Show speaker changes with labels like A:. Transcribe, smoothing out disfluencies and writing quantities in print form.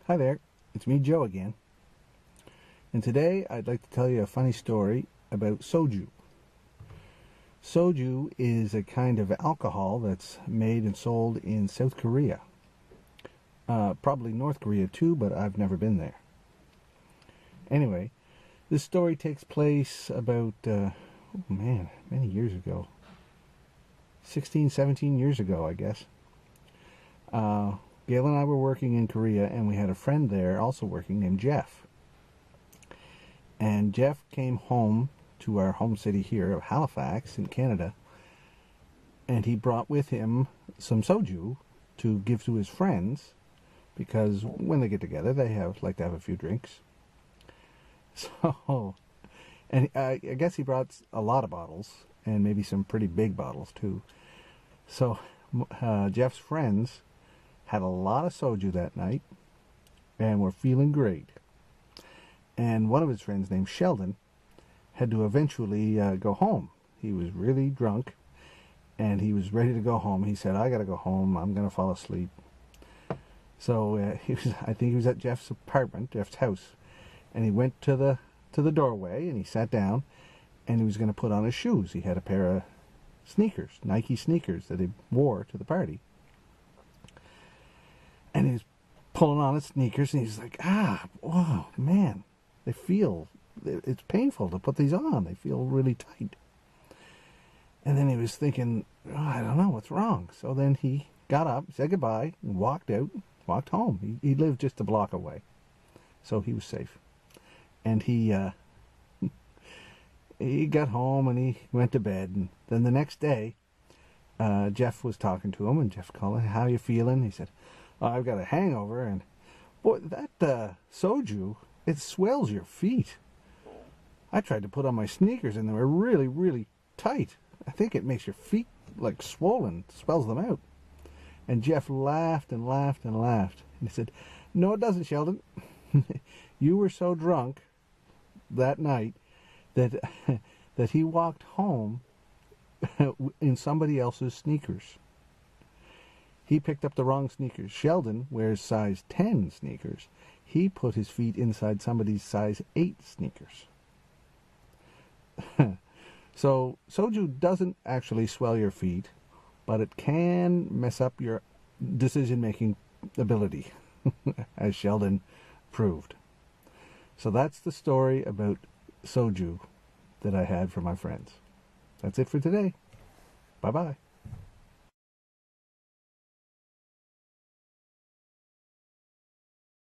A: Hi there, it's me, Joe, again. And today I'd like to tell you a funny story about soju. Soju is a kind of alcohol that's made and sold in South Korea. Probably North Korea too, but I've never been there. Anyway, this story takes place about, many years ago. 16, 17 years ago, I guess. Gail and I were working in Korea, and we had a friend there also working named Jeff. And Jeff came home to our home city here of Halifax in Canada, and he brought with him some soju to give to his friends, because when they get together they like to have a few drinks. So, and I guess he brought a lot of bottles, and maybe some pretty big bottles too. So Jeff's friends had a lot of soju that night and were feeling great. And one of his friends named Sheldon had to eventually go home. He was really drunk and he was ready to go home. He said, "I gotta go home, I'm gonna fall asleep." So I think he was at Jeff's apartment, Jeff's house, and he went to the doorway and he sat down and he was going to put on his shoes. He had a pair of sneakers, Nike sneakers, that he wore to the party. And he was pulling on his sneakers and he's like, whoa, man, it's painful to put these on. They feel really tight. And then he was thinking, I don't know what's wrong. So then he got up, said goodbye, and walked home. He lived just a block away, so he was safe. And he got home and he went to bed. And then the next day, Jeff was talking to him, and Jeff called him, "How you feeling?" He said, "Oh, I've got a hangover, and boy, that soju, it swells your feet. I tried to put on my sneakers and they were really, really tight. I think it makes your feet like swollen, swells them out." And Jeff laughed and laughed and laughed. And he said, "No, it doesn't, Sheldon. You were so drunk that night that that he walked home in somebody else's sneakers. He picked up the wrong sneakers. Sheldon wears size 10 sneakers. He put his feet inside somebody's size 8 sneakers." So soju doesn't actually swell your feet, but it can mess up your decision-making ability, as Sheldon proved. So that's the story about soju that I had for my friends. That's it for today. Bye-bye.